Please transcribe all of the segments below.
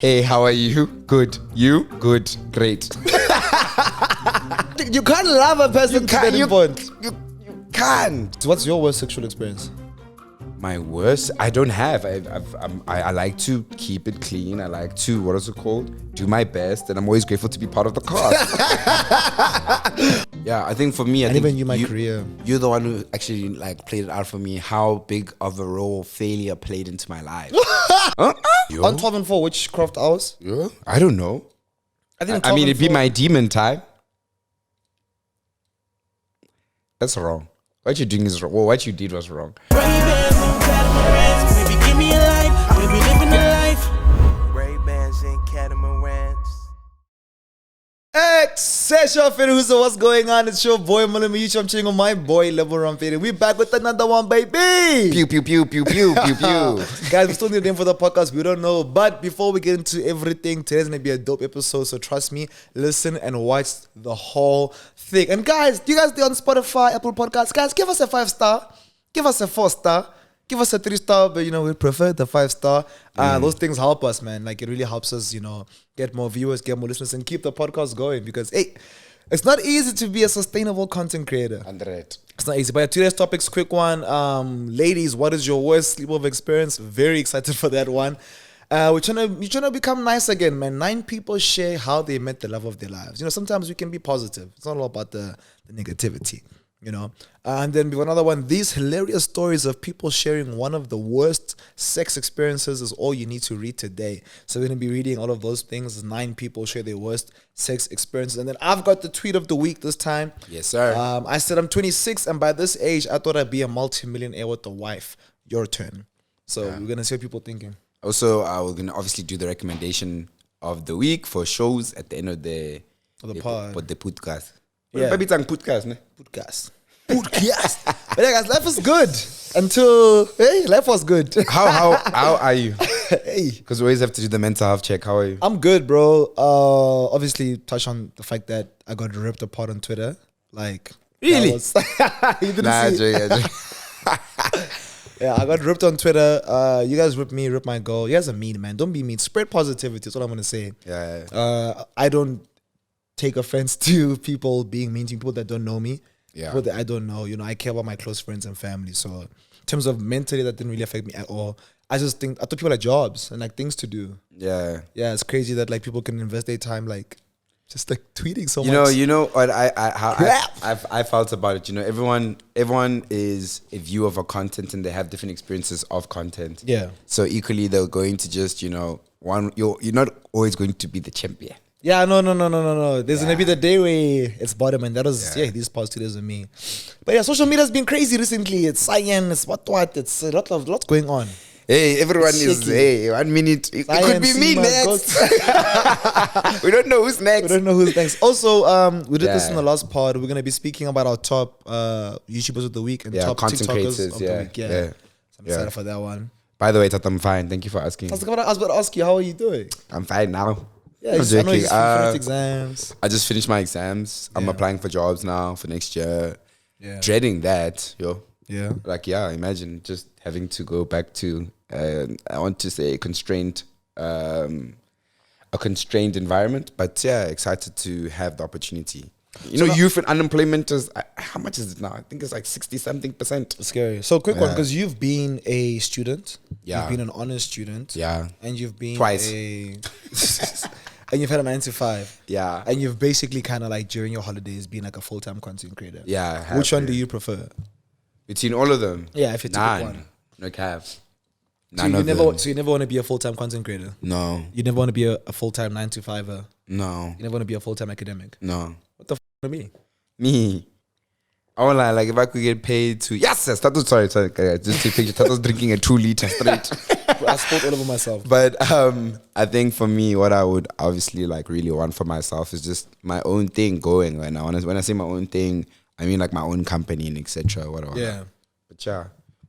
Hey, how are you? Good. You? Good. Great. You can't love a person to that point. You can't. So what's your worst sexual experience? My worst? I don't have. I like to keep it clean. I like to, what is it called? Do my best. And I'm always grateful to be part of the cast. Yeah, I think for me, I think even my career. You're the one who actually like played it out for me. How big of a role failure played into my life. Huh? On 12 and 4, witchcraft hours? Yeah, I don't know. I mean, it'd be my demon time. That's wrong. What you're doing is wrong. Well, what you did was wrong. Baby, give me a life. We be living a life. Ray-Bans and catamarans. So what's going on? It's your boy Malamichu. I'm chilling with my boy Rampedi. We're back with another one, baby. Pew pew pew pew pew pew pew. Guys, we still need a name for the podcast. We don't know. But before we get into everything, today's gonna be a dope episode. So trust me, listen and watch the whole thing. And guys, do you guys do on Spotify, Apple Podcasts? Guys, give us a 5-star, give us a 4-star. Give us a 3-star, but we prefer the 5-star. Those things help us, man. Like it really helps us, get more viewers, get more listeners, and keep the podcast going. Because hey, it's not easy to be a sustainable content creator. 100. It's not easy. But today's topic's quick one. Ladies, what is your worst sleepover experience? Very excited for that one. We're trying to become nice again, man. 9 people share how they met the love of their lives. Sometimes we can be positive. It's not all about the negativity. And then we have another one. These hilarious stories of people sharing one of the worst sex experiences is all you need to read today. So we're going to be reading all of those things. 9 people share their worst sex experiences. And then I've got the tweet of the week this time. Yes, sir. I said I'm 26, and by this age, I thought I'd be a multi-millionaire with a wife. Your turn. So we're going to see what people thinking. Also, we're going to obviously do the recommendation of the week for shows at the end of the pod. But the podcast. Yeah. Maybe it's on podcast, ne? Podcast. But yeah, guys, life is good life was good. How are you? Hey, Because we always have to do the mental health check. How are you? I'm good, bro. Obviously, touch on the fact that I got ripped apart on Twitter. Like, really? You didn't see. Yeah, I got ripped on Twitter. You guys rip me, rip my girl. You guys are mean, man. Don't be mean. Spread positivity. That's what I'm gonna say. Yeah. I don't take offense to people being mean to people that don't know me. Yeah. People that I don't know. I care about my close friends and family. So in terms of mentally, that didn't really affect me at all. I thought people had jobs and like things to do. Yeah. Yeah, it's crazy that like people can invest their time like just like tweeting so much. What I felt about it. Everyone is a view of a content and they have different experiences of content. Yeah. So equally, they're going to just you're not always going to be the champion. Yeah, no. There's gonna be the day where it's bottom, and that was these past 2 days with me. But yeah, social media has been crazy recently. It's science, it's what. It's lots going on. Hey, everyone is 1 minute. It could be me next. We don't know who's next. Also, we did this in the last pod. We're gonna be speaking about our top YouTubers of the week and top content TikTokers creators, of the week. Yeah. So I'm excited for that one. By the way, Thato, I'm fine. Thank you for asking. I was about to ask you, how are you doing? I'm fine now. Yeah, I'm I know joking. you just finished exams. I just finished my exams. I'm applying for jobs now for next year. Yeah. Dreading that, yo. Yeah. Imagine just having to go back to, I want to say a constrained environment. But yeah, excited to have the opportunity. Youth and unemployment is, how much is it now? I think it's like 60-something%. Scary. So quick one, because you've been a student. Yeah. You've been an honest student. Yeah. And you've been Twice. and you've had a 9 to 5. Yeah. And you've basically kind of like during your holidays been like a full-time content creator. Yeah. Which one do you prefer? Between all of them? Yeah, if it's a good one. No cap. So None you of never them. want to be a full-time content creator? No. You never want to be a full-time 9 to 5er? No. You never want to be a full-time academic? No. What the to me? Me. I won't lie, like if I could get paid to Thato, sorry, guys, just take a picture. Tato's drinking a 2-liter straight. I spoke all over myself. But I think for me, what I would obviously like really want for myself is just my own thing going right now. When I say my own thing, I mean like my own company and etc. Whatever. Yeah. But yeah.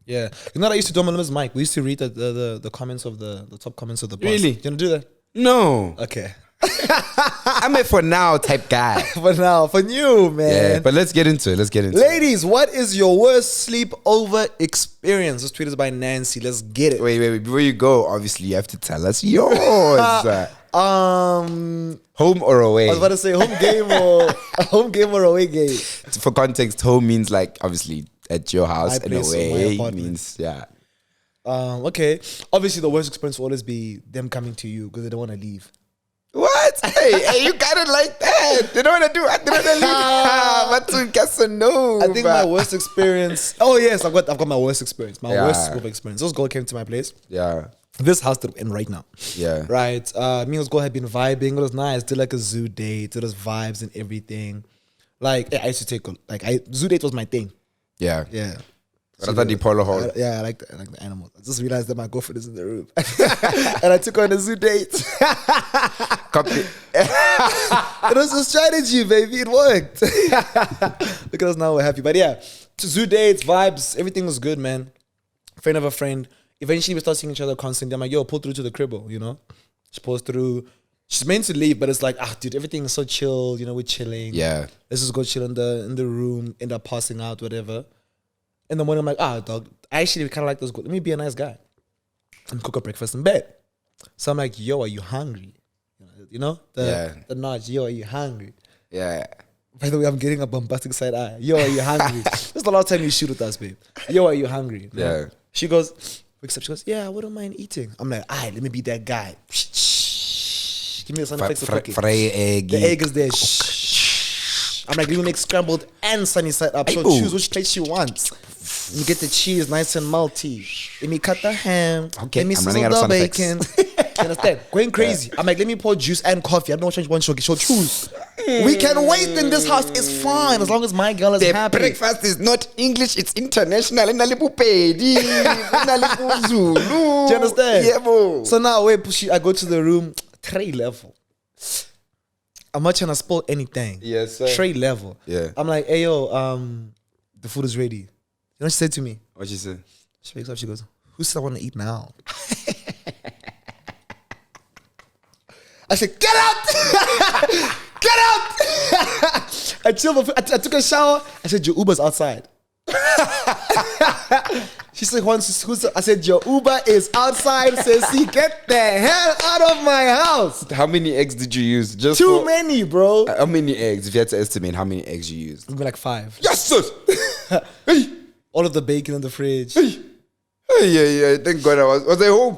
Yeah. I used to do on Malama's mic. We used to read the comments of the top comments of the post. Really? You want to do that? No. Okay. I'm a for now type guy. For now, for you, man. Yeah, but let's get into it. Ladies, what is your worst sleepover experience? This tweet is by Nancy. Let's get it. Wait. Before you go, obviously you have to tell us yours. Home or away? I was about to say home game or away game. For context, home means like obviously at your house, My and place or my away apartment. means yeah. Okay. Obviously, the worst experience will always be them coming to you because they don't want to leave. What? Hey, you got it like that. They don't want to do it. They don't want to leave. But to guess a no. I think my worst experience. Oh yes, I've got my worst experience. My worst sleepover experience. This girl came to my place. Yeah. This house that we're in right now. Yeah. Right. Me and this girl had been vibing. It was nice. Did like a zoo date. Did us vibes and everything. Like I used to take zoo date was my thing. Yeah. Yeah. But I thought the polo hall. I like the animals. I just realized that my girlfriend is in the room, and I took her on a zoo date. Copy. It was a strategy, baby. It worked. Look at us now. We're happy. But yeah, zoo dates, vibes, everything was good, man. Friend of a friend. Eventually, we start seeing each other constantly. I'm like, yo, pull through to the cribble, you know? She pulls through. She's meant to leave, but it's like, dude, everything is so chill. You know, we're chilling. Yeah. Let's just go chill in the room, end up passing out, whatever. In the morning, I'm like, dog, I actually kind of like this girl. Let me be a nice guy and cook a breakfast in bed. So I'm like, yo, are you hungry? You know? The nudge, yo, are you hungry? Yeah. By the way, I'm getting a bombastic side eye. Yo, are you hungry? This is the last time you shoot with us, babe. Yo, are you hungry? Yeah. She goes, yeah, I wouldn't mind eating. I'm like, let me be that guy. Give me the sound effects of cooking. Fry egg. The egg is there. Shh. I'm like, let me make scrambled and sunny side up. So choose which place she wants. You get the cheese nice and malty. Let me cut the ham. Okay, let me I'm sizzle running out of the sound bacon. You understand? Going crazy. I'm like, let me pour juice and coffee. I don't know which one she'll choose. We can wait in this house. It's fine as long as my girl is The happy. breakfast is not English, it's international. Do you understand? Yeah, bro. So now, I go to the room, tray level. I'm not trying to spoil anything. Yes, sir. Tray level. Yeah. I'm like, hey, yo, the food is ready. You know what she said to me? What she said? She wakes up, she goes, who said I want to eat now? I said, get out! Get out! I chilled. I took a shower. I said, your Uber's outside. She said, I said, your Uber is outside. Says, see, get the hell out of my house. How many eggs did you use? Just Too many, bro. How many eggs? If you had to estimate how many eggs you used. It'd be like 5. Yes, sir. Hey. All of the bacon in the fridge. Hey. Yeah. Thank God was I home?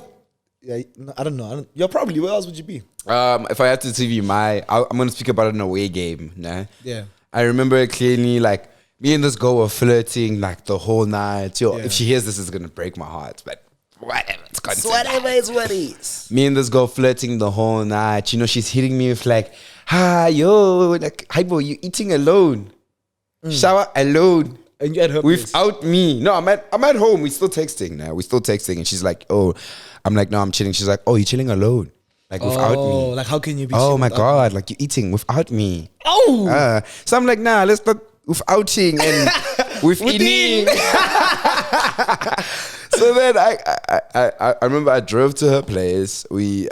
Yeah, no, I don't know. You're probably, where else would you be? If I had to TV I'm gonna speak about an away game. Nah? Yeah. I remember it clearly, like me and this girl were flirting like the whole night. Yo, Yeah. if she hears this, it's gonna break my heart. But whatever, it's content. Whatever is what is. Me and this girl flirting the whole night. You know, she's hitting me with like, like, hi bro, you eating alone? Shower alone. And you at her place. Without me. No, I'm at home. We're still texting now. And she's like, oh, I'm like, no, I'm chilling. She's like, oh, you're chilling alone. Like without me. Like how can you be Oh chilling my without God, like you're eating without me. Oh! So I'm like, nah, let's not with outing and with eating. So then I remember I drove to her place.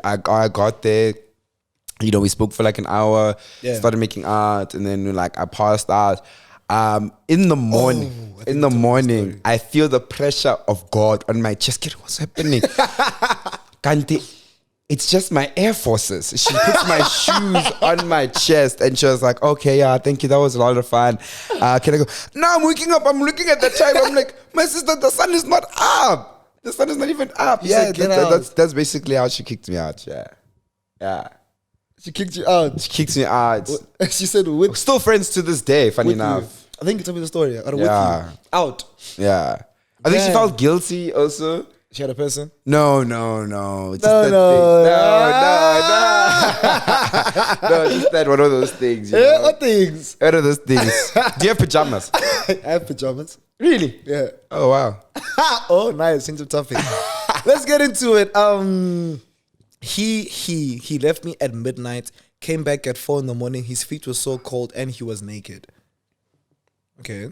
I got there. You know, we spoke for like an hour, started making out, and then like I passed out. In the morning, I feel the pressure of God on my chest. What's happening? Kanti, it's just my Air Forces. She puts my shoes on my chest and she was like, okay, yeah, thank you. That was a lot of fun. Can I go? No, I'm waking up. I'm looking at the time. I'm like, my sister, the sun is not up. The sun is not even up. Yeah, that's basically how she kicked me out. Yeah. She kicked you out. She kicked me out. She said, We're still friends to this day, funny enough. You. I think you told me the story. With you. Out. Yeah. I think she felt guilty also. She had a person? No. Just that thing. No, just that one of those things. You know? What things? One of those things. Do you have pajamas? I have pajamas. Really? Yeah. Oh, wow. Oh, nice. Change of topic. Let's get into it. He left me at midnight, came back at 4 a.m. His feet were so cold and he was naked. Okay.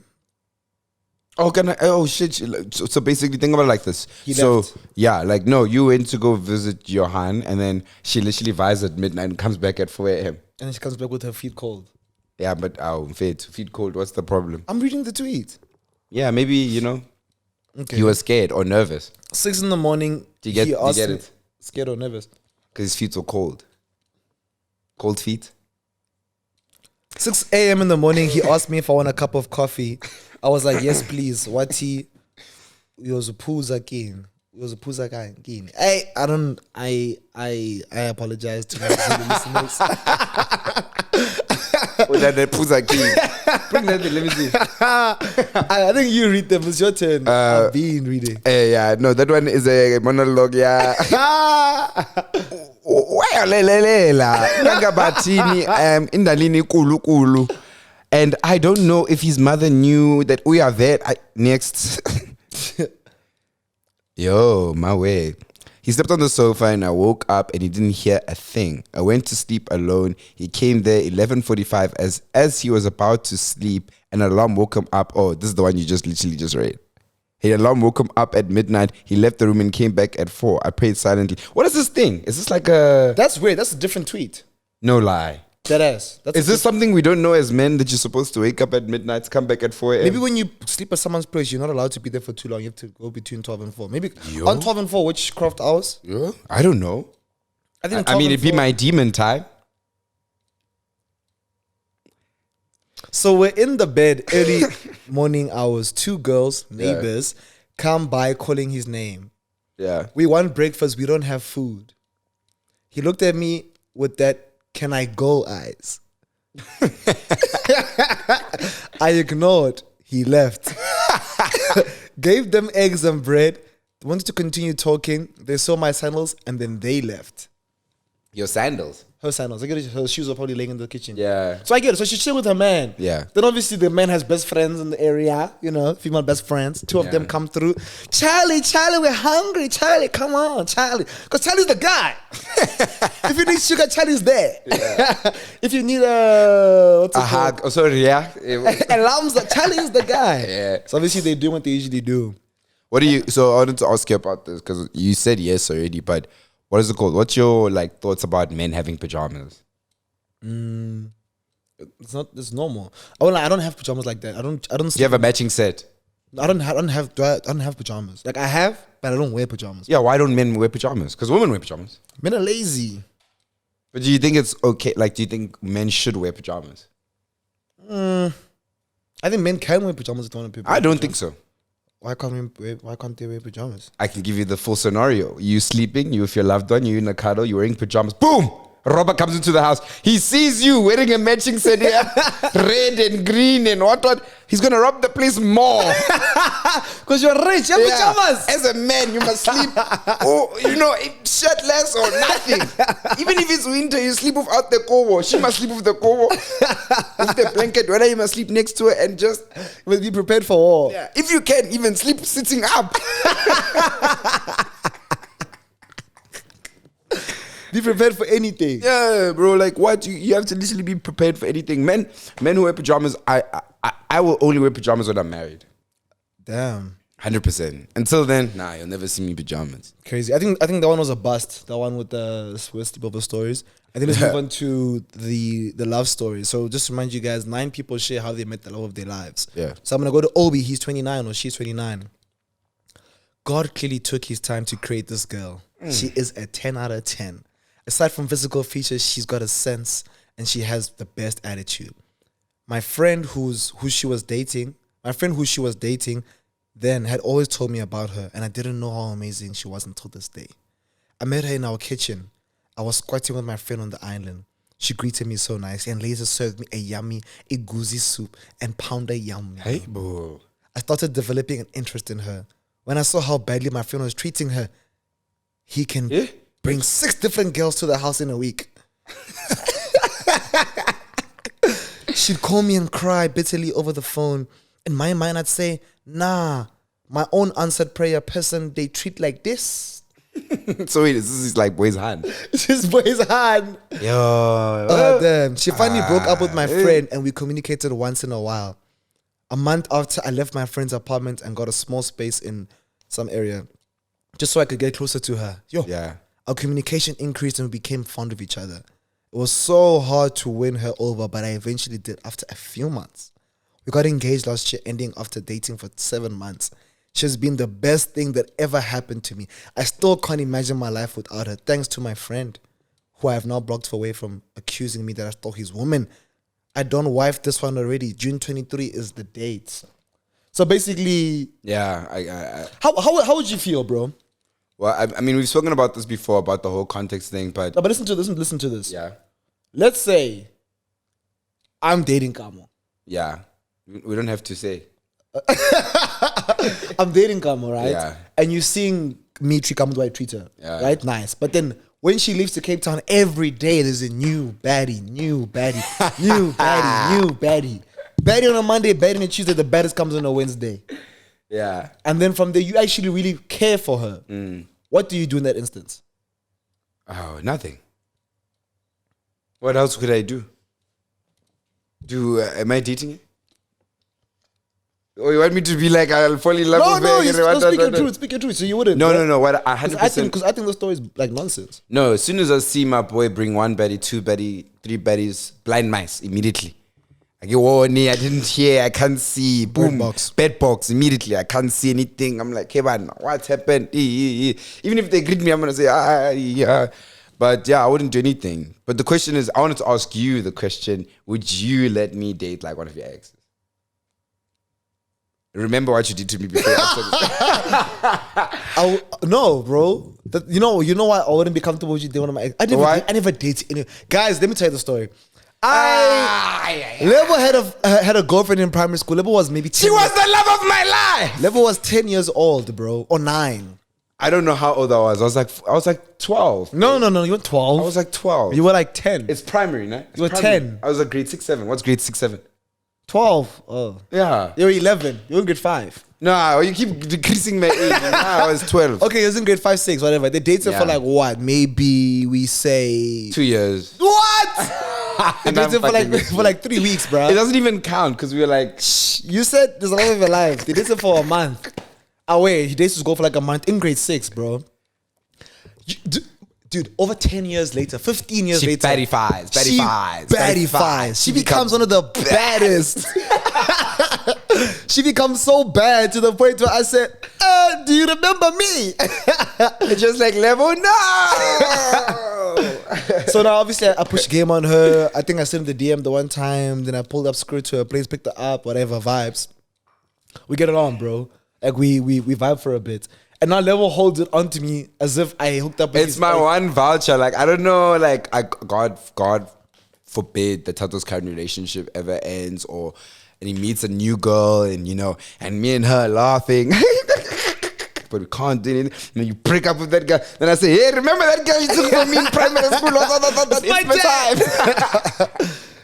Oh, can I? Oh shit! So basically, think about it like this. He so left. yeah, like no, you went to go visit Johan, and then she literally vised at midnight and comes back at 4 a.m. And then she comes back with her feet cold. Yeah, but feet cold. What's the problem? I'm reading the tweet. Yeah, maybe Okay. you were scared or nervous 6 in the morning. Do you get- he do you asked get me- it? Scared or nervous? because his feet were cold. Cold feet. 6 a.m. in the morning, he asked me if I want a cup of coffee. I was like, yes, please. What tea? It was a pooza king. It was a pooza king. I apologize to my listeners. Oh, that Puza King. Bring that in, let me see. I think you read them. It's your turn. I've been reading. Yeah, no, that one is a monologue, yeah. Indalini kulu kulu. And I don't know if his mother knew that we are there. Next. Yo, my way. He slept on the sofa and I woke up and he didn't hear a thing. I went to sleep alone. He came there 11:45 as he was about to sleep. An alarm woke him up. Oh, this is the one you just literally just read. His alarm woke him up at midnight. He left the room and came back at 4. I prayed silently. What is this thing? Is this like a... That's weird. That's a different tweet. No lie. That ass. That's Is this something we don't know as men that you're supposed to wake up at midnight, come back at 4 a.m.? Maybe when you sleep at someone's place, you're not allowed to be there for too long. You have to go between 12 and 4. Maybe Yo. on 12 and 4, which craft hours? Yeah, I don't know. I think I 12 mean, and it'd be 4. my demon time. So we're in the bed, early morning hours. 2 girls, neighbors, come by calling his name. Yeah. We want breakfast. We don't have food. He looked at me with that, can I go eyes? I ignored. He left. Gave them eggs and bread. Wanted to continue talking. They saw my sandals and then they left. Your sandals. Her sandals. I get it. Her shoes are probably laying in the kitchen. Yeah. So I get it. So she's chilling with her man. Yeah. Then obviously the man has best friends in the area, female best friends. 2 of them come through. Charlie, we're hungry. Charlie, come on, Charlie. Because Charlie's the guy. If you need sugar, Charlie's there. Yeah. If you need a hug. Oh, sorry, yeah. alarms, Charlie's the guy. Yeah. So obviously they do what they usually do. So I wanted to ask you about this because you said yes already, but what is it called? What's your thoughts about men having pajamas? It's normal. I don't have pajamas like that. I don't Do you have a matching set? I don't have pajamas. Like I have, but I don't wear pajamas. Yeah, why don't men wear pajamas? Because women wear pajamas. Men are lazy. But do you think it's okay? Do you think men should wear pajamas? I think men can wear pajamas if they want to. I don't think so. Why can't they wear pajamas? I can give you the full scenario. You sleeping, you with your loved one, you in a cuddle, you're wearing pajamas. Boom! Robert comes into the house. He sees you wearing a matching set here, red and green and what. He's gonna rob the place more. Because you're rich, you have pajamas. As a man, you must sleep, shirtless or nothing. Even if it's winter, you sleep without the kobo. She must sleep with the kobo, with the blanket. Whether you must sleep next to her and just Be prepared for war. yeah. If you can, even sleep sitting up. Be prepared for anything. Yeah, bro. What? You have to literally be prepared for anything. Men who wear pajamas, I will only wear pajamas when I'm married. Damn. 100%. Until then, nah, you'll never see me in pajamas. Crazy. I think that one was a bust. That one with the sleepover stories. I think let's move on to the love story. So just to remind you guys, 9 people share how they met the love of their lives. Yeah. So I'm gonna go to Obi. He's 29 or she's 29. God clearly took his time to create this girl. She is a 10 out of 10. Aside from physical features, she's got a sense and she has the best attitude. My friend who she was dating then had always told me about her, and I didn't know how amazing she was until this day. I met her in our kitchen. I was squatting with my friend on the island. She greeted me so nicely and later served me a yummy egusi soup and pounder yum. Hey, bro. I started developing an interest in her. When I saw how badly my friend was treating her, he can bring 6 different girls to the house in a week. She'd call me and cry bitterly over the phone. In my mind, I'd say, nah, my own answered prayer person, they treat like this. So wait, this is like boy's hand. This boy's hand. Yo. Damn. She finally broke up with my friend and we communicated once in a while. A month after I left my friend's apartment and got a small space in some area, just so I could get closer to her. Our communication increased and we became fond of each other. It was so hard to win her over, but I eventually did after a few months. We got engaged last year, ending after dating for 7 months. She's been the best thing that ever happened to me. I still can't imagine my life without her, thanks to my friend, who I have now blocked away from accusing me that I stole his woman. I done wife this one already. June 23 is the date. So basically... Yeah, How would you feel, bro? Well, I mean, we've spoken about this before, about the whole context thing, but... No, but listen to this. Yeah. Let's say I'm dating Kamo. Yeah. We don't have to say. I'm dating Kamo, right? Yeah. And you're seeing me treat Kamo the way I treat her. Yeah. Right? Nice. But then when she leaves to Cape Town, every day there's a new baddie, new baddie, new baddie, new baddie. Baddie on a Monday, baddie on a Tuesday, the baddest comes on a Wednesday. Yeah. And then from there, you actually really care for her. What do you do in that instance? Oh, nothing. What else could I do? Am I dating it? Oh, you want me to be like, I'll fall in love with her? Speak your truth. So you wouldn't. No. What I 100%. Because I think the story is like nonsense. No, as soon as I see my boy bring one baddie, two baddie, three baddies, blind mice immediately. I go, oh, nee, I didn't hear, I can't see. Boom. Bed box immediately. I can't see anything. I'm like, hey man, what happened? Even if they greet me, I'm gonna say, yeah. But yeah, I wouldn't do anything. But the question is, I wanted to ask you the question: would you let me date like one of your exes? Remember what you did to me before. No, bro. You know why I wouldn't be comfortable with you dating one of my exes? I never dated any. Guys, let me tell you the story. Level had a girlfriend in primary school. Level was maybe 10 She was the love of my life. Level was 10 years old, bro, or 9. I don't know how old I was. I was like 12. No. You were 12. I was like 12. You were like 10. It's primary, no? You were 10. I was like grade 6, 7. What's grade 6, 7? 12. Oh. Yeah. You were 11. You were in grade 5. No, you keep decreasing my age. I was 12. Okay, it was in grade 5, 6, whatever. They dated for like what? Maybe we say 2 years. What? They dated for like 3 weeks, bro. It doesn't even count because we were like, you said there's a lot of your life. They dated for a month. Oh wait, he dated to go for like a month in grade 6, bro. Dude, over 10 years later, 15 years later. Baddie fives. She becomes one of the baddest. She becomes so bad to the point where I said, do you remember me? It's just like, level, no. So now obviously I pushed game on her. I think I sent the DM the one time. Then I pulled up skirt to her place, picked her up, whatever, vibes. We get it on, bro. Like we vibe for a bit. And now Level holds it onto me as if I hooked up with It's my one voucher. Like, I don't know, like, God forbid that Thato's current relationship ever ends, and he meets a new girl and, and me and her laughing. But we can't do anything. And then you break up with that guy. Then I say, hey, remember that girl you took from me in primary school? That's my time.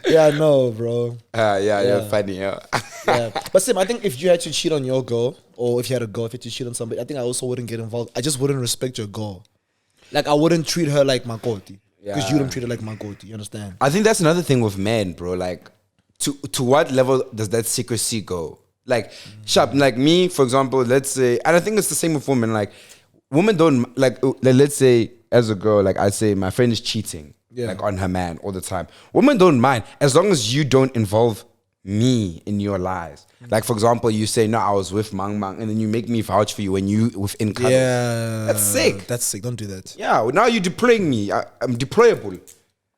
Yeah, no, bro. Yeah, funny, yeah. Yeah. But Sim, I think if you had to cheat on your girl, or if you had a girl, if you had to cheat on somebody, I think I also wouldn't get involved. I just wouldn't respect your girl. Like, I wouldn't treat her like Makoti. Because you don't treat her like Makoti, you understand? I think that's another thing with men, bro. Like, to what level does that secrecy go? Like, sharp, like me, for example, let's say, and I think it's the same with women. Like, women don't, like let's say, as a girl, like, I say, my friend is cheating, like, on her man all the time. Women don't mind, as long as you don't involve me in your lies. Like, for example, you say, no, I was with Mang Mang, and then you make me vouch for you when you within cuddles. Yeah. That's sick. That's sick. Don't do that. Yeah, now you're deploying me. I'm deployable.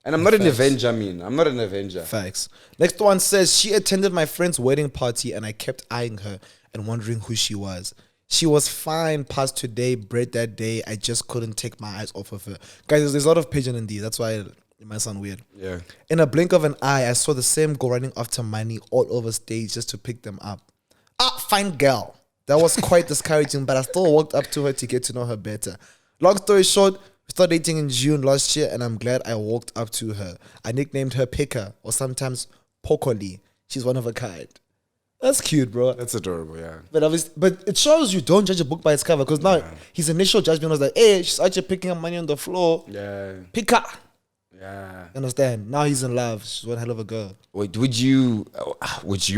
And I'm not an Avenger, I'm not an Avenger. Facts. Next one says, she attended my friend's wedding party and I kept eyeing her and wondering who she was. She was fine past today, bread that day. I just couldn't take my eyes off of her. Guys, there's a lot of pigeon in these. That's why it might sound weird. Yeah. In a blink of an eye, I saw the same girl running after money all over stage just to pick them up. Fine girl. That was quite discouraging, but I still walked up to her to get to know her better. Long story short, we started dating in June last year, and I'm glad I walked up to her. I nicknamed her Pika, or sometimes Pokoli. She's one of a kind. That's cute, bro. That's adorable, yeah. But it shows you don't judge a book by its cover, because now his initial judgment was like, hey, she's actually picking up money on the floor. Yeah. Pika. Yeah. You understand? Now he's in love. She's one hell of a girl. Wait, would you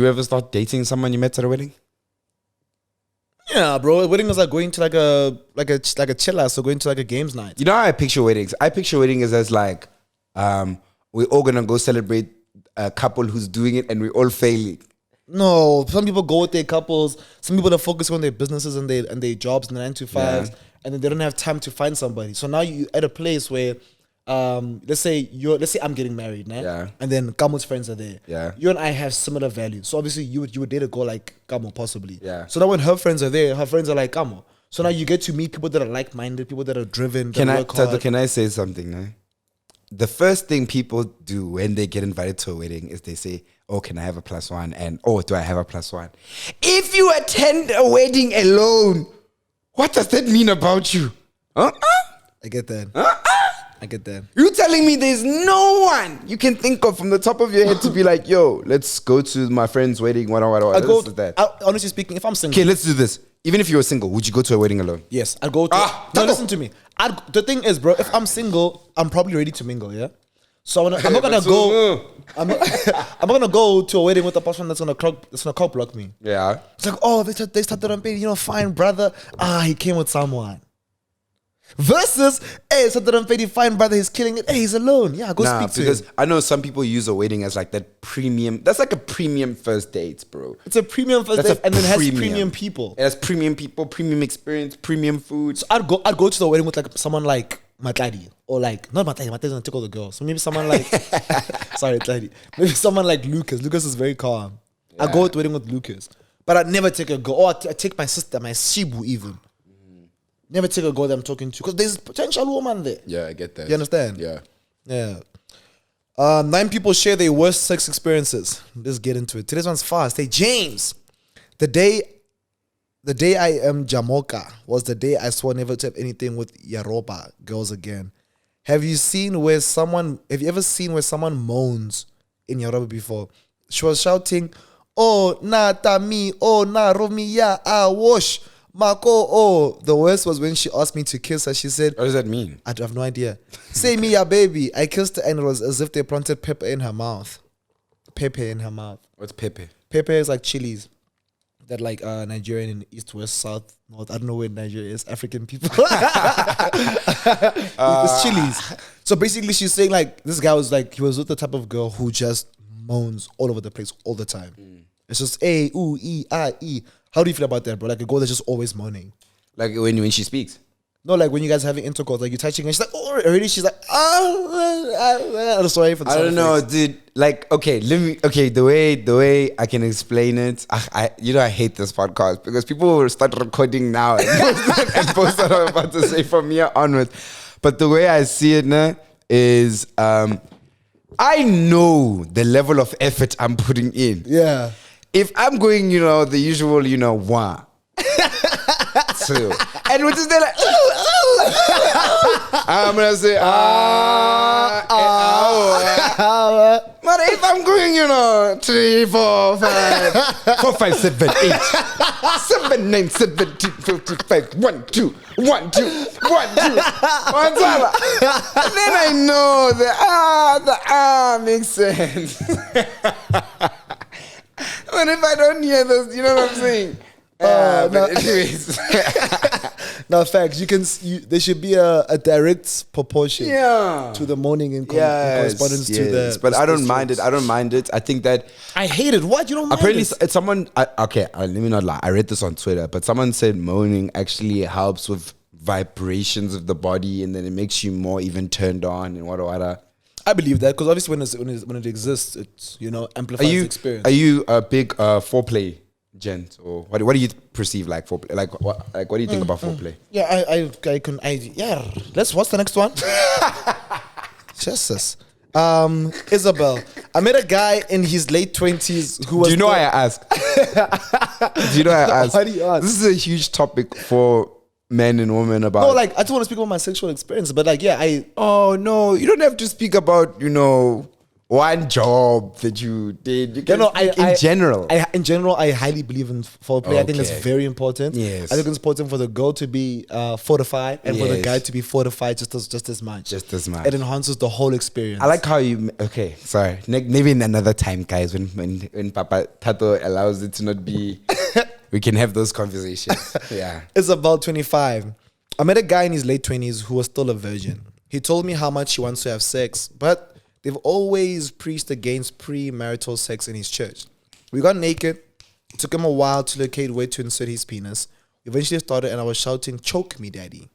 ever start dating someone you met at a wedding? Yeah, bro. A wedding is like going to like a chill ass or going to like a games night. You know how I picture weddings? I picture weddings as like, we're all gonna go celebrate a couple who's doing it and we're all failing. No, some people go with their couples. Some people are focusing on their businesses and their jobs and their 9 to 5s, and then they don't have time to find somebody. So now you at a place where, let's say I'm getting married, nah? Yeah. And then Kamo's friends are there. Yeah. You and I have similar values, so obviously you would date a girl like Kamo possibly. Yeah. So now when her friends are there, her friends are like Kamo. So now you get to meet people that are like-minded, people that are driven. Can I say something now? The first thing people do when they get invited to a wedding is they say, oh, can I have a +1? And, oh, do I have a +1? If you attend a wedding alone, what does that mean about you? I get that. I get that. You telling me there's no one you can think of from the top of your head to be like, yo, let's go to my friend's wedding, what. Honestly speaking, if I'm single. Okay, let's do this. Even if you were single, would you go to a wedding alone? Yes, I'd go to. No, listen to me. The thing is, bro, if I'm single, I'm probably ready to mingle, yeah? So I'm not gonna go. I'm not gonna go to a wedding with a person that's gonna cock block me. Yeah. It's like, oh, they started on Rampedi, fine, brother. He came with someone. Versus, hey, started on Rampedi, fine, brother, he's killing it. Hey, he's alone. Yeah, go speak to him. Because I know some people use a wedding as like that premium. That's like a premium first date, bro. It's a premium first date, and then it has premium people. It has premium people, premium experience, premium food. So I'd go to the wedding with like someone like Matladi, or like not Matladi. Matladi's gonna take all the girls. So maybe someone like sorry, Matladi. Maybe someone like Lucas. Lucas is very calm. Yeah. I'd go to the wedding with Lucas, but I'd never take a girl. Or I'd take my sister, my Shibu even. Never take a girl that I'm talking to because there's a potential woman there. Yeah, I get that. You understand? Yeah. Yeah. 9 people share their worst sex experiences. Let's get into it. Today's one's fast. Hey, James. The day I am Jamoka was the day I swore never to have anything with Yaroba girls again. Have you ever seen where someone moans in Yoruba before? She was shouting, oh, na tami, oh, na romi ya, wash. Marco, oh, the worst was when she asked me to kiss her. She said, what does that mean? I have no idea. Say me, ya baby. I kissed her and it was as if they planted pepper in her mouth. Pepper in her mouth. What's pepper? Pepper is like chilies. That like Nigerian in east, west, south, north. I don't know where Nigeria is. African people. It's chilies. So basically she's saying like, this guy was like, he was with the type of girl who just moans all over the place all the time. It's just A, ooh, E, I, E. How do you feel about that, bro? Like a girl that's just always moaning. Like when she speaks? No, like when you guys are having intercourse, like you're touching her, she's like, oh, already she's like, I'm sorry for the I don't know, dude. Like, okay, the way I can explain it, I hate this podcast because people will start recording now and post what I'm about to say from here onwards. But the way I see it now is, I know the level of effort I'm putting in. Yeah. If I'm going, the usual, 1, 2, and which is there like, I'm gonna say, but if I'm going, 3, 4, 5, 4, 5, 7, 8, 7, 9, 17, 55, 1, 2, 1, 2, 1, 2, 1, 2. And then I know the makes sense. But if I don't hear this, you know what I'm saying? But anyways. No, facts. There should be a direct proportion to the moaning in correspondence to the. But I don't mind it. I don't mind it. I think that. I hate it. What? You don't mind apparently, it? it's someone. Let me not lie. I read this on Twitter, but someone said moaning actually helps with vibrations of the body and then it makes you more even turned on and what. I believe that because obviously when it exists, it's amplifies the experience. Are you a big foreplay gent, or what do you perceive like foreplay? Like what do you think about foreplay? Yeah, what's the next one? Jesus. Isabel. I met a guy in his late 20s who was. Do you know why I ask? Do you know why I ask? Why do you ask? This is a huge topic for men and women about. No, like I just want to speak about my sexual experience, but like, yeah, Oh no, you don't have to speak about one job that you did. You can in general, I highly believe in foreplay. I think that's very important. Yes. I think it's important for the girl to be fortified and for the guy to be fortified just as much. Just as much. It enhances the whole experience. I like how you. Okay, sorry. Maybe in another time, guys, when Papa Thato allows it to not be, we can have those conversations. Yeah. It's about 25. I met a guy in his late 20s who was still a virgin. He told me how much he wants to have sex, but they've always preached against premarital sex in his church. We got naked. It took him a while to locate where to insert his penis. We eventually started and I was shouting, "Choke me, daddy."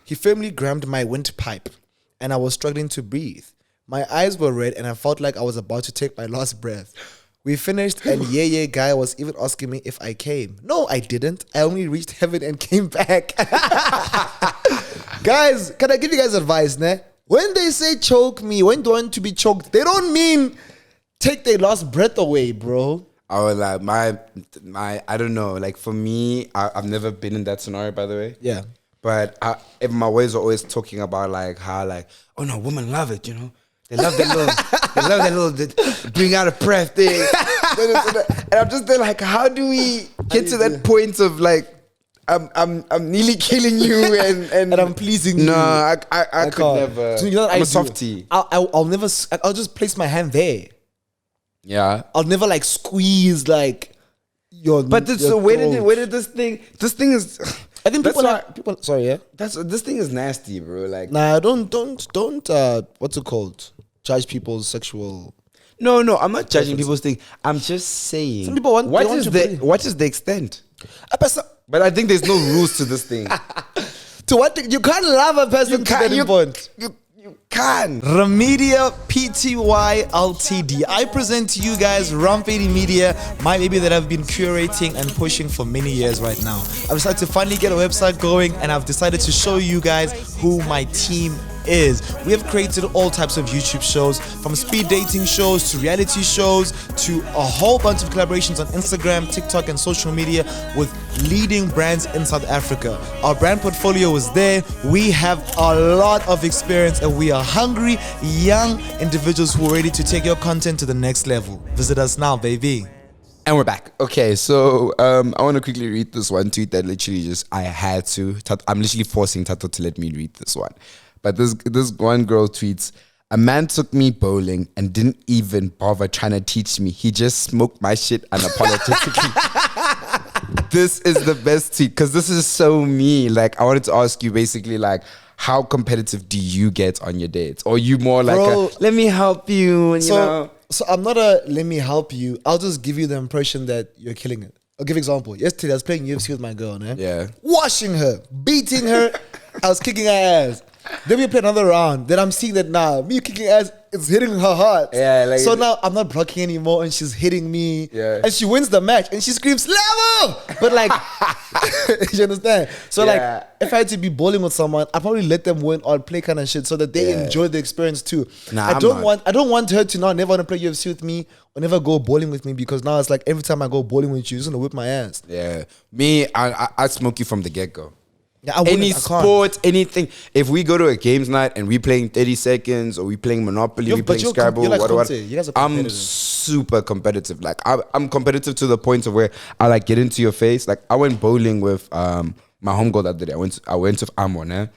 He firmly grabbed my windpipe and I was struggling to breathe. My eyes were red and I felt like I was about to take my last breath. We finished and guy was even asking me if I came. No, I didn't. I only reached heaven and came back. Guys, can I give you guys advice, ne? When they say choke me, when they want to be choked, they don't mean take their last breath away, bro. I was like, my, I don't know. Like for me, I've never been in that scenario, by the way. Yeah. But if my boys are always talking about like how like, oh no, women love it, you know. They love that little bring out a breath thing. And I'm just there like, how do we get to that point of like, I'm nearly killing you and I'm pleasing you. No, I could never. So you know what I'm I a softie. I'll never. I'll just place my hand there. Yeah. I'll never like squeeze like your. But your so where did this thing? This thing is. I think people. Sorry, yeah. This thing is nasty, bro. Like, nah, don't. What's it called? Judge people's sexual. No, I'm not judging people's thing. I'm just saying. Some people want. What is the extent? But I think there's no rules to this thing. To what? You can't love a person to that point. You can. Rampedi Pty Ltd. I present to you guys Rampedi Media, my baby that I've been curating and pushing for many years right now. I've decided to finally get a website going and I've decided to show you guys who my team is. We have created all types of YouTube shows, from speed dating shows to reality shows to a whole bunch of collaborations on Instagram, TikTok and social media with leading brands in South Africa. Our brand portfolio is there. We have a lot of experience and we are hungry, young individuals who are ready to take your content to the next level. Visit us now, baby. And we're back. Okay, so I want to quickly read this one tweet that literally I had to. I'm literally forcing Thato to let me read this one. But this one girl tweets, "A man took me bowling and didn't even bother trying to teach me. He just smoked my shit unapologetically." This is the best tweet because this is so me. Like, I wanted to ask you basically like, how competitive do you get on your dates? Or you more like, let me help you, and you know? So I'm not a let me help you. I'll just give you the impression that you're killing it. I'll give an example. Yesterday I was playing UFC with my girl, né? Yeah. Washing her, beating her. I was kicking her ass. Then we play another round. Then I'm seeing that now me kicking ass, it's hitting her heart. Yeah, like so now I'm not blocking anymore, and she's hitting me. Yeah. And she wins the match, and she screams level. But like, you understand? So like, if I had to be bowling with someone, I'd probably let them win or play kind of shit so that they enjoy the experience too. Nah, I don't want her to now never want to play UFC with me or never go bowling with me, because now it's like every time I go bowling with you, you're gonna whip my ass. Yeah. Me, I smoke you from the get-go. Yeah, any sport, anything. If we go to a games night and we playing 30 seconds or we playing Monopoly, we playing Scrabble, what, I'm super competitive. Like I'm competitive to the point of where I like get into your face. Like I went bowling with my homegirl the other day. I went with Amon.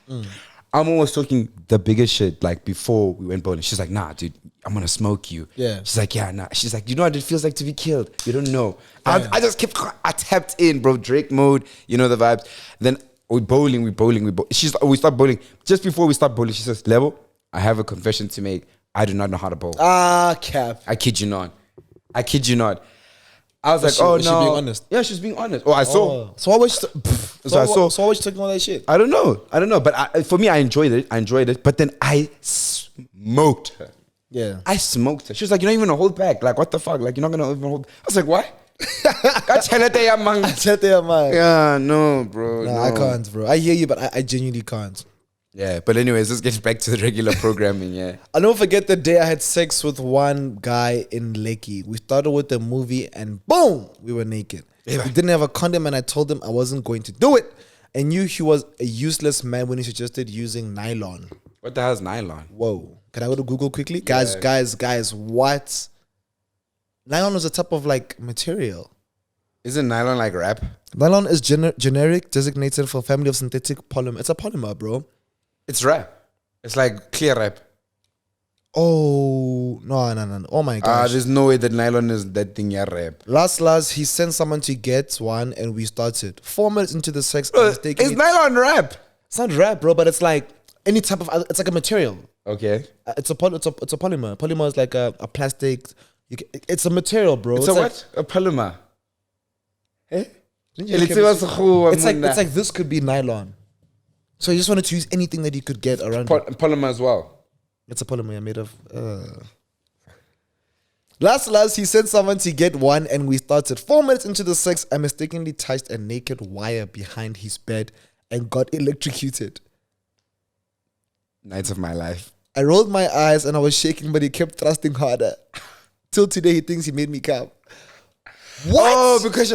Amon was talking the biggest shit like before we went bowling. She's like, "Nah, dude, I'm gonna smoke you." Yeah. She's like, "Yeah, nah." She's like, "You know what it feels like to be killed? You don't know." I just kept, I tapped in, bro. Drake mode, you know the vibes. Then we bowling. We start bowling. Just before we start bowling, she says, "Level, I have a confession to make. I do not know how to bowl." Cap. I kid you not. I was like, was she being honest? Yeah, she's being honest. Oh, I saw. So what was So why was she talking all that shit? I don't know. But for me, I enjoyed it. But then I smoked her. Yeah. I smoked her. She was like, "You're not even gonna hold back. Like, what the fuck? Like, you're not gonna even hold." I was like, "What?" Yeah, no, bro. No, I can't, bro. I hear you, but I genuinely can't. Yeah, but anyways, let's get back to the regular programming. Yeah, I'll never forget the day I had sex with one guy in Lekki. We started with the movie and boom, we were naked. Yeah. We didn't have a condom and I told him I wasn't going to do it. I knew he was a useless man when he suggested using nylon. What the hell is nylon? Whoa. Can I go to Google quickly? Guys, what? Nylon is a type of like material. Isn't nylon like rap? Nylon is generic designated for family of synthetic polymer. It's a polymer, bro. It's rap. It's like clear rap. Oh, no. Oh my gosh. There's no way that nylon is that thing, yeah, rap. Last, he sent someone to get one and we started. 4 minutes into the sex. Is nylon rap? It's not rap, bro, but it's like any type of, it's like a material. Okay. It's a polymer. Polymer is like a plastic. It's a material, bro. It's a what? A polymer. Eh? It's like this could be nylon. So you just wanted to use anything that you could get around. Polymer as well. It's a polymer made of. Last, he sent someone to get one, and we started. 4 minutes into the sex, I mistakenly touched a naked wire behind his bed and got electrocuted. Nights of my life. I rolled my eyes and I was shaking, but he kept thrusting harder. Till today, he thinks he made me come. What? Oh, because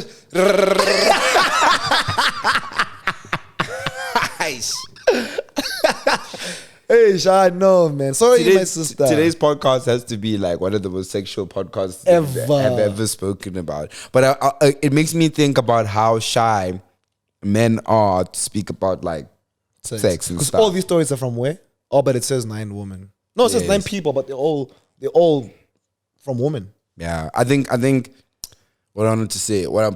Hey, Sean, no, man. Sorry, my sister. Today's podcast has to be like one of the most sexual podcasts Ever. I've ever spoken about. But it makes me think about how shy men are to speak about like sex and Because stuff. all these stories are from where? Oh, but it says 9 women. No, it says 9 people, but they're all from women. Yeah, I think what I wanted to say, what I'm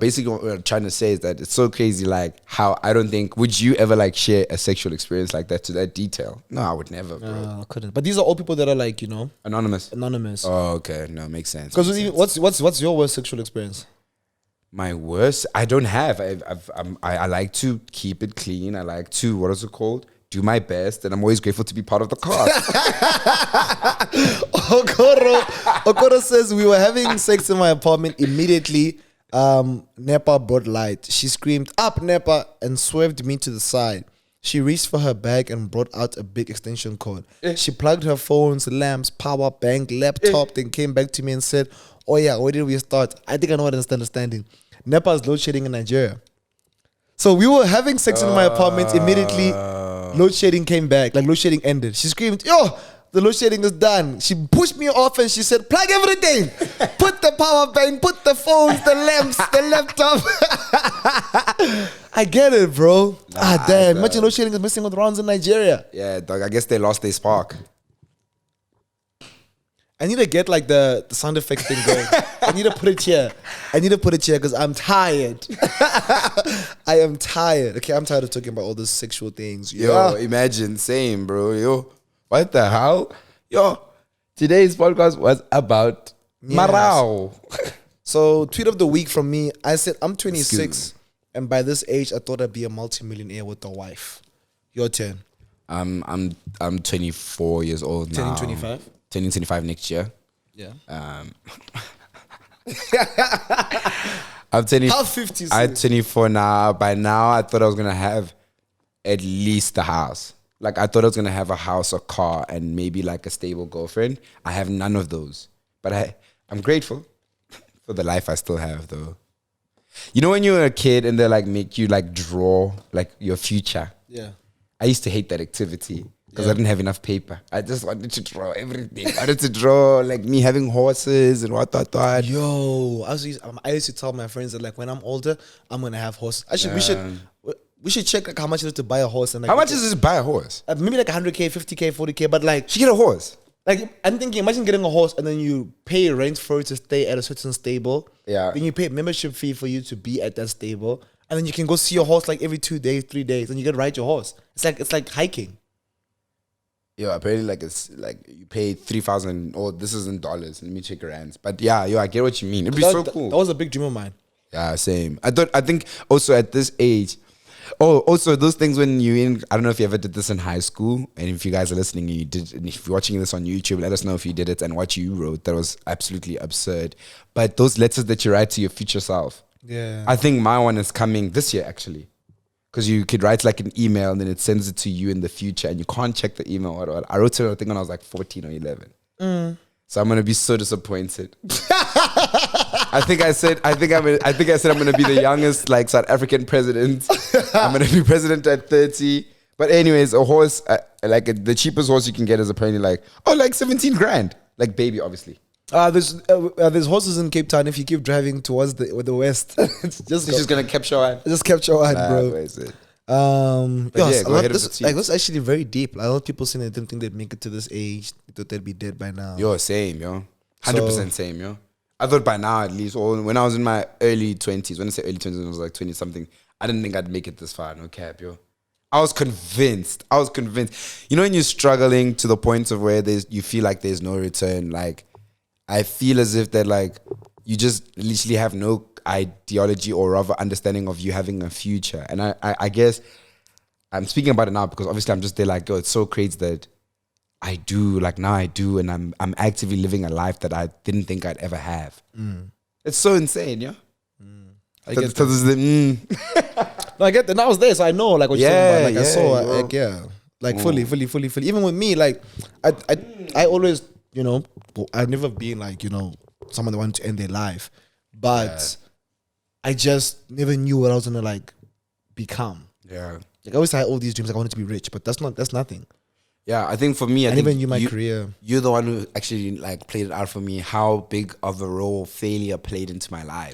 trying to say is that it's so crazy, like how I don't think, would you ever like share a sexual experience like that to that detail? No, I would never, bro. I couldn't. But these are all people that are like, Anonymous. Oh, okay, no, makes sense. Because what's your worst sexual experience? My worst, I don't have. I like to keep it clean. I like to, what is it called? Do my best, and I'm always grateful to be part of the cast. Okoro says we were having sex in my apartment. Immediately, Nepa brought light. She screamed, "Up, Nepa!" and swerved me to the side. She reached for her bag and brought out a big extension cord. She plugged her phones, lamps, power bank, laptop, then came back to me and said, "Oh yeah, where did we start? I think I know what I'm understanding. Nepa is load shedding in Nigeria." So we were having sex in my apartment. Immediately, load shedding came back. Like load shedding ended. She screamed, "Yo, the load shedding is done." She pushed me off and she said, "Plug everything. Put the power bank, put the phones, the lamps, the laptop." I get it, bro. Damn. Imagine load shedding is missing with rounds in Nigeria. Yeah, dog. I guess they lost their spark. I need to get like the sound effects thing going. I need to put it here. Because I'm tired. I am tired. Okay, I'm tired of talking about all those sexual things. Yo, imagine, same, bro. Yo, what the hell? Yo, today's podcast was about Marau. So, tweet of the week from me. I said, I'm 26, and by this age, I thought I'd be a multimillionaire with a wife. Your turn. I'm 24 years old now. Turning 25? Turning 25 next year. Yeah. I'm 20. How 50? I'm 24 now. By now, I thought I was gonna have at least a house. Like I thought I was gonna have a house, a car, and maybe like a stable girlfriend. I have none of those, but I'm grateful for the life I still have, though. You know when you're a kid and they like make you like draw like your future. Yeah. I used to hate that activity. Because I didn't have enough paper. I just wanted to draw everything. I wanted to draw like me having horses and what. Yo, I used to tell my friends that like when I'm older, I'm gonna have horses. Actually, we should check like how much it is to buy a horse. And like, how much is this to buy a horse? Maybe like 100K, 50K, 40K. But like, you get a horse. Like I'm thinking, imagine getting a horse and then you pay rent for it to stay at a certain stable. Yeah. Then you pay a membership fee for you to be at that stable, and then you can go see your horse like every 2 days, 3 days, and you get to ride your horse. It's like hiking. Yo, apparently like it's like you pay 3,000. Oh, this is in dollars. Let me check your rands. But yeah, yo, I get what you mean. It'd be so cool. That was a big dream of mine. Yeah, same. I think also at this age. Oh, also those things when I don't know if you ever did this in high school, and if you guys are listening, you did. And if you're watching this on YouTube, let us know if you did it and what you wrote. That was absolutely absurd. But those letters that you write to your future self. Yeah. I think my one is coming this year actually. Because you could write like an email and then it sends it to you in the future and you can't check the email or what. I wrote it, I think when I was like 14 or 11. So I'm gonna be so disappointed. I think I said I'm gonna be the youngest like South African president. I'm gonna be president at 30. But anyways, a horse. like the cheapest horse you can get is apparently like, oh, like 17 grand. Like baby, obviously. There's horses in Cape Town. If you keep driving towards the west, it's just gonna capture one. Just capture one, bro. Where is it? This is actually very deep. A lot of people saying they didn't think they'd make it to this age. They thought they'd be dead by now. Yo, same, yo. 100% same, yo. I thought by now at least, or when I was in my early 20s, when I say early 20s, I was like 20 something, I didn't think I'd make it this far, no cap, yo. I was convinced. You know when you're struggling to the point of where you feel like there's no return, like I feel as if that like you just literally have no ideology or rather understanding of you having a future. And I guess I'm speaking about it now because obviously I'm just there like, yo, it's so crazy that I do, like now I do, and I'm actively living a life that I didn't think I'd ever have. It's so insane, yeah. I get that. No, I get that. And I was there, so I know like what you're talking about. Like I saw, like like fully. Even with me, like I always, you know, I've never been like, you know, someone that wanted to end their life, but I just never knew what I was gonna like become. Yeah. Like I always had all these dreams. Like I wanted to be rich, but that's nothing. Yeah, I think for me, I never knew my career. You're the one who actually like played it out for me. How big of a role failure played into my life?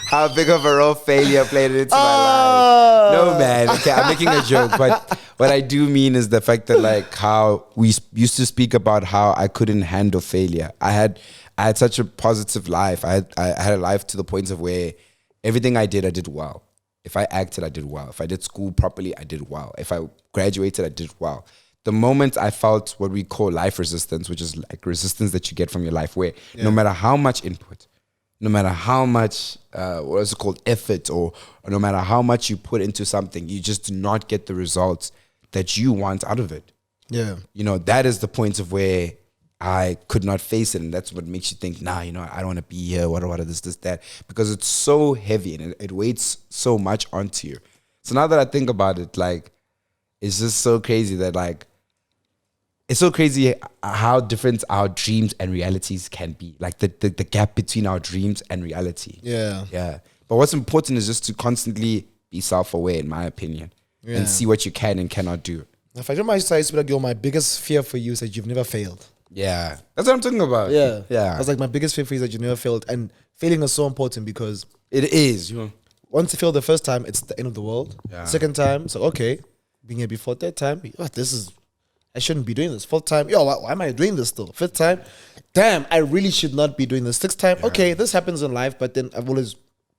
How big of a role failure played into my life? No, man. Okay, I'm making a joke, but what I do mean is the fact that like how we used to speak about how I couldn't handle failure. I had such a positive life. I had a life to the point of where everything I did well. If I acted, I did well. If I did school properly, I did well. If I graduated, I did well. The moment I felt what we call life resistance, which is like resistance that you get from your life, where no matter how much input, no matter how much, what is it called, effort, or no matter how much you put into something, you just do not get the results that you want out of it. Yeah. You know, that is the point of where I could not face it, and that's what makes you think, nah, you know, I don't want to be here, what, this, that, because it's so heavy and it weighs so much onto you. So now that I think about it, like, it's just so crazy that, like, it's so crazy how different our dreams and realities can be, like the gap between our dreams and reality. Yeah. But what's important is just to constantly be self-aware, in my opinion, and see what you can and cannot do. If I don't mind, I like, yo, my biggest fear for you is that you've never failed. Yeah, that's what I'm talking about. Yeah. I was like, my biggest fear for you is that you never failed, and failing is so important because it is. You know, once you fail the first time, it's the end of the world. Yeah. Second time, so okay, being here before. Third time, I shouldn't be doing this. Fourth time, why am I doing this still? Fifth time, damn, I really should not be doing this. Sixth time, okay, this happens in life, but then I've always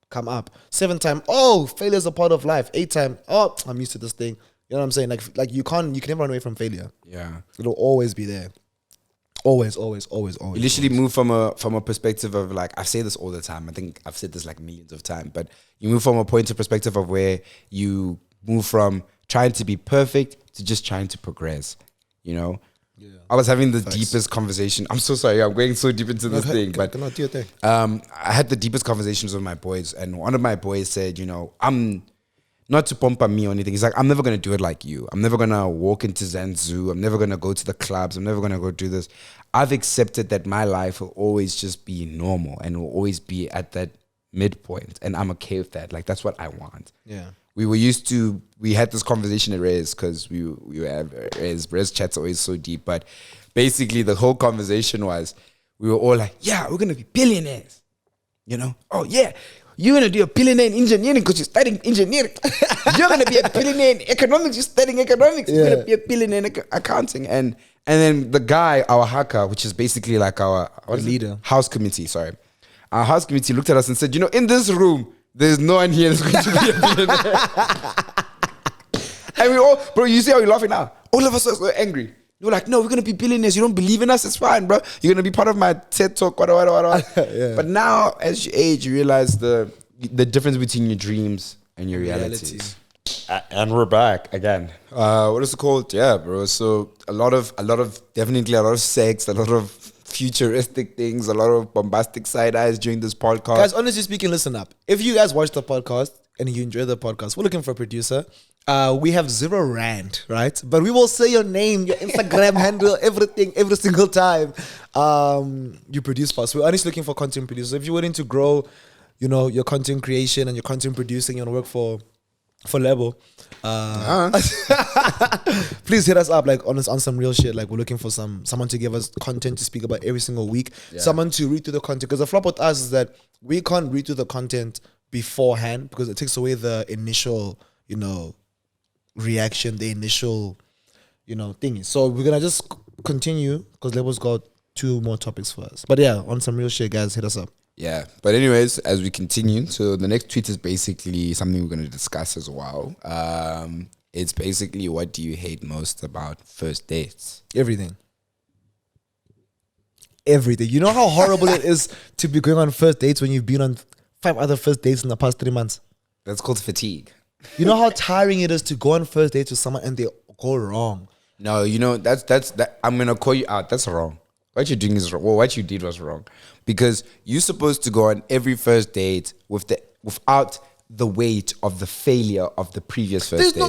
come up. Seventh time, failure is a part of life. Eighth time, I'm used to this thing. You know what I'm saying? Like you can never run away from failure. Yeah, it'll always be there. Always. You literally move from a perspective of like, I say this all the time. I think I've said this like millions of times, but you move from a point of perspective of where you move from trying to be perfect to just trying to progress. You know, I was having the deepest conversation. I'm so sorry, I'm going so deep into this thing, but I had the deepest conversations with my boys, and one of my boys said, you know, I'm not to pump on me or anything. He's like, I'm never going to do it like you. I'm never going to walk into Zanzu. I'm never going to go to the clubs. I'm never going to go do this. I've accepted that my life will always just be normal and will always be at that midpoint. And I'm okay with that. Like, that's what I want. Yeah. We had this conversation at Rez because we have Rez chat's always so deep. But basically the whole conversation was, we were all like, yeah, we're going to be billionaires. You know? Oh, yeah. You're going to do a billionaire in engineering because you're studying engineering. You're going to be a billionaire in economics. You're studying economics. You're going to be a billionaire in accounting. And then the guy, our haka, which is basically like our leader, house committee, sorry. Our house committee looked at us and said, you know, in this room, there's no one here that's going to be a billionaire. And we all, bro, you see how we're laughing now? All of us are so angry. They were like, no, we're going to be billionaires. You don't believe in us? It's fine, bro. You're going to be part of my TED Talk, whatever. Yeah. But now, as you age, you realize the difference between your dreams and your realities. And we're back again. What is it called? Yeah, bro. So a lot of sex, a lot of futuristic things, a lot of bombastic side eyes during this podcast. Guys, honestly speaking, listen up. If you guys watch the podcast and you enjoy the podcast, we're looking for a producer. We have 0 rand, right? But we will say your name, your Instagram handle, everything, every single time you produce for us. We're honestly looking for content producers. If you're willing to grow, you know, your content creation and your content producing, you want to work for for Lebo. Please hit us up like on some real shit. Like we're looking for someone to give us content to speak about every single week. Yeah. Someone to read through the content. Because the flop with us is that we can't read through the content beforehand because it takes away the initial, reaction, the initial, thingy. So we're gonna just continue because Lebo's got 2 more topics for us. But yeah, on some real shit, guys, hit us up. Yeah, but anyways, as we continue, so the next tweet is basically something we're going to discuss as well. It's basically, what do you hate most about first dates? Everything. You know how horrible it is to be going on first dates when you've been on 5 other first dates in the past 3 months? That's called fatigue. You know how tiring it is to go on first dates with someone and they go wrong? No, that's I'm going to call you out. That's wrong. What you're doing is wrong. Well, what you did was wrong. Because you're supposed to go on every first date without the weight of the failure of the previous first date.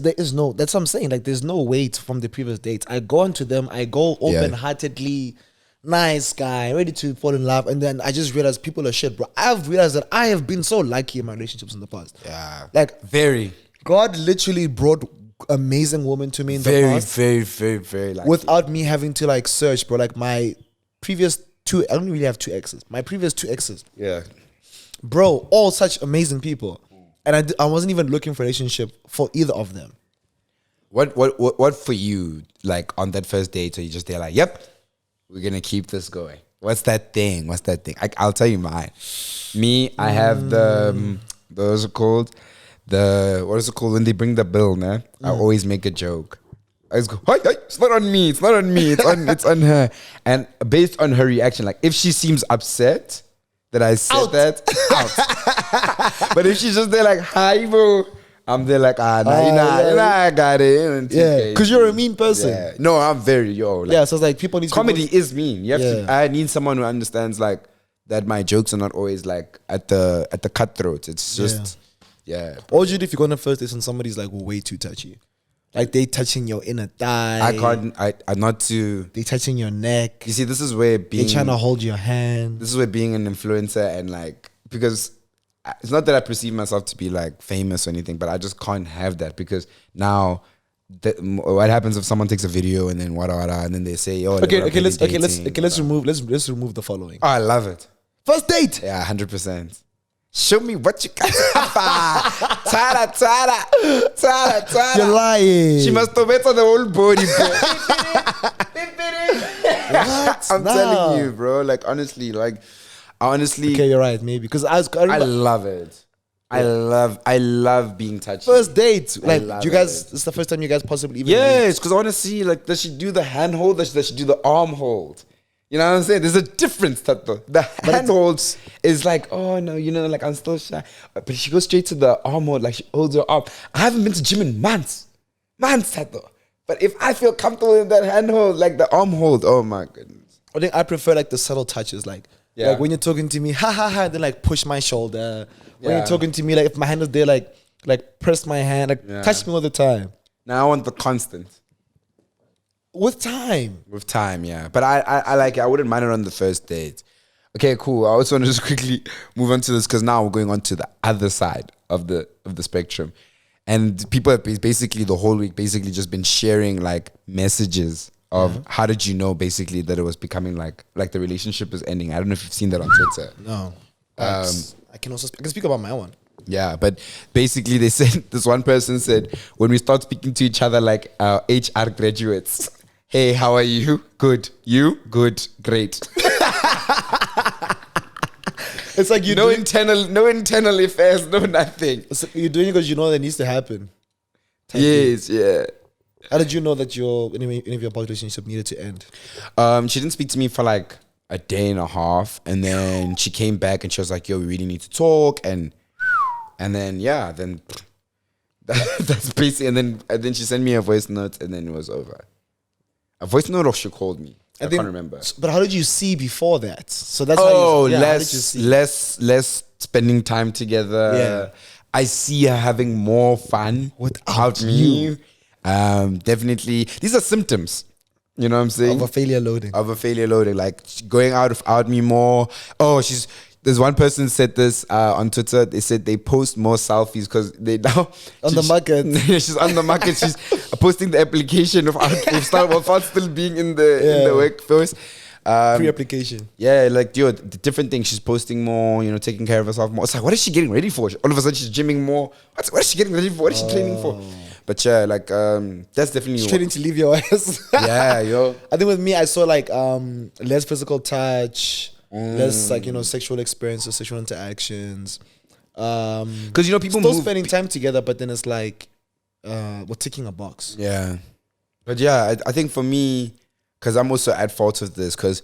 There is no. That's what I'm saying. Like, there's no weight from the previous dates. I go onto them. I go open-heartedly, nice guy, ready to fall in love. And then I just realized people are shit, bro. I've realized that I have been so lucky in my relationships in the past. Yeah. Like, very. God literally brought amazing women to me in the past. Very, very, very lucky. Without me having to like search, bro. Like my previous 2, I don't really have 2 exes. My previous 2 exes. Yeah. Bro, all such amazing people. And I wasn't even looking for a relationship for either of them. What for you, like on that first date, so you just there like, yep, we're going to keep this going. What's that thing? I'll tell you mine. Me, I have those are called, what is it called when they bring the bill, man? I always make a joke. I just go, hi, it's not on me, it's it's on her. And based on her reaction, like if she seems upset that I said that, out. But if she's just there like, hi, bro, I'm there like, I got it. Yeah, because you're a mean person. Yeah. No, I'm very, like, so it's like people need comedy is mean. You have to, I need someone who understands like that my jokes are not always like at the cutthroat. It's just, What would you do if you go on a first date and somebody's like way too touchy? Like they touching your inner thigh. I'm not too. They touching your neck. You see, this is where being. They trying to hold your hand. This is where being an influencer and like, because it's not that I perceive myself to be like famous or anything, but I just can't have that because now, what happens if someone takes a video and then and then they say, oh, let's remove the following. Oh, I love it. First date. Yeah, 100%. Show me what you got to offer. Tara. You're lying. She must have better the whole body, bro. What? I'm telling you, bro. Like, honestly. Okay, you're right, maybe. Because I love it. Yeah. I love being touched. First date. Like, you guys, it's the first time you guys possibly even Yes, because I want to see, like, does she do the hand hold? Does she do the arm hold? You know what I'm saying? There's a difference, Thato. The hand holds is like, oh no, like I'm still shy. But she goes straight to the arm hold, like she holds her arm. I haven't been to gym in months, Thato. But if I feel comfortable in that hand hold, like the arm hold, oh my goodness. I think I prefer like the subtle touches, like when you're talking to me, then like push my shoulder. When you're talking to me, like if my hand is there, like press my hand, like touch me all the time. Now I want the constant. With time, yeah. But I like it. I wouldn't mind it on the first date. Okay, cool. I also want to just quickly move on to this because now we're going on to the other side of the spectrum. And people have basically the whole week basically just been sharing like messages of how did you know basically that it was becoming like the relationship is ending. I don't know if you've seen that on Twitter. No. I can speak about my own. Yeah, but basically they said, this one person said, when we start speaking to each other like HR graduates, hey, how are you? Good. You? Good. Great. It's like no internal affairs, no nothing. So you're doing it because you know that needs to happen. Yes, yeah. How did you know that any of your past relationship needed to end? She didn't speak to me for like a day and a half, and then she came back and she was like, yo, we really need to talk, and then that's basically, and then she sent me a voice note, and then it was over. A voice note, or she called me. I can't remember. But how did you see before that? So that's less spending time together. Yeah. I see her having more fun without me. Definitely, these are symptoms. You know what I'm saying? Of a failure loading. Like going out without me more. Oh, There's one person said this on Twitter. They said they post more selfies because they now On the market. She's on the market. She's posting the application without still being in the workforce. Pre-application. Yeah, like the different things. She's posting more, taking care of herself more. It's like, what is she getting ready for? All of a sudden, she's gymming more. What is she getting ready for? What is she training for? But yeah, like that's definitely She's training to leave your ass. Yeah, yo. I think with me, I saw like less physical touch, less like sexual experiences, sexual interactions. Because people still move. spending time together, but then it's like we're ticking a box. Yeah, but yeah, I think for me, because I'm also at fault of this, because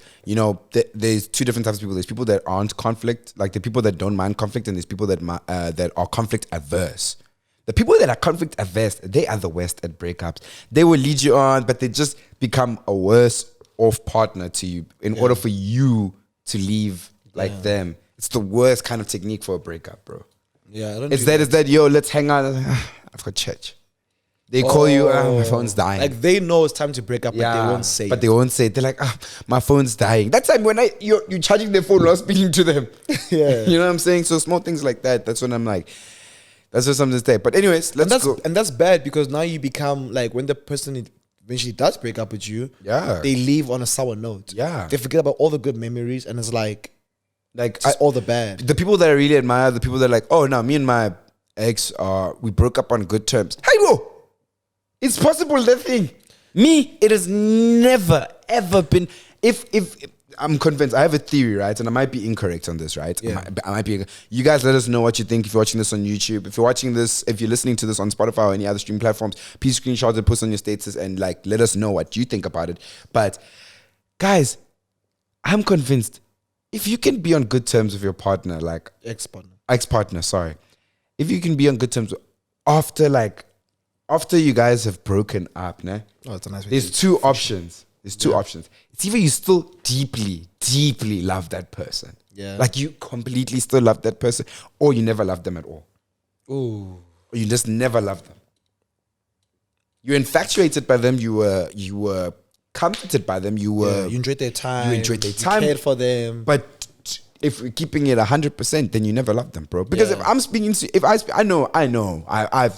there's two different types of people. There's people that aren't conflict, like the people that don't mind conflict, and there's people that that are conflict averse. The people that are conflict averse, they are the worst at breakups. They will lead you on, but they just become a worse off partner to you in order for you to leave like them. It's the worst kind of technique for a breakup, bro. Yeah, I don't. It's that, yo, let's hang out. I've got church. They call you, my phone's dying. Like they know it's time to break up, but they won't say. But they won't say it. They're like, my phone's dying. That time when you're charging their phone while speaking to them. Yeah. You know what I'm saying? So small things like that. That's when I'm like, that's just something to say. But anyways, let's go. And that's bad because now you become like when the person eventually does break up with you, they leave on a sour note. Yeah. They forget about all the good memories and it's like just all the bad. The people that I really admire, the people that are like, oh no, me and my ex we broke up on good terms. Hey bro, it's possible that thing. Me, it has never ever been. If I'm convinced, I have a theory, right? And I might be incorrect on this, right? Yeah. I might be. You guys let us know what you think if you're watching this on YouTube. If you're listening to this on Spotify or any other streaming platforms, please screenshot it, post on your status, and like let us know what you think about it. But guys, I'm convinced if you can be on good terms with your partner, like ex-partner, sorry. If you can be on good terms after you guys have broken up, né? Oh, it's a nice way. There's two options. It's either you still deeply, deeply love that person. Yeah. Like you completely still love that person, or you never loved them at all. Ooh. Or you just never loved them. You're infatuated by them, you were comforted by them, you enjoyed their time. You cared for them. But if we're keeping it 100%, then you never loved them, bro. Because if I'm speaking to,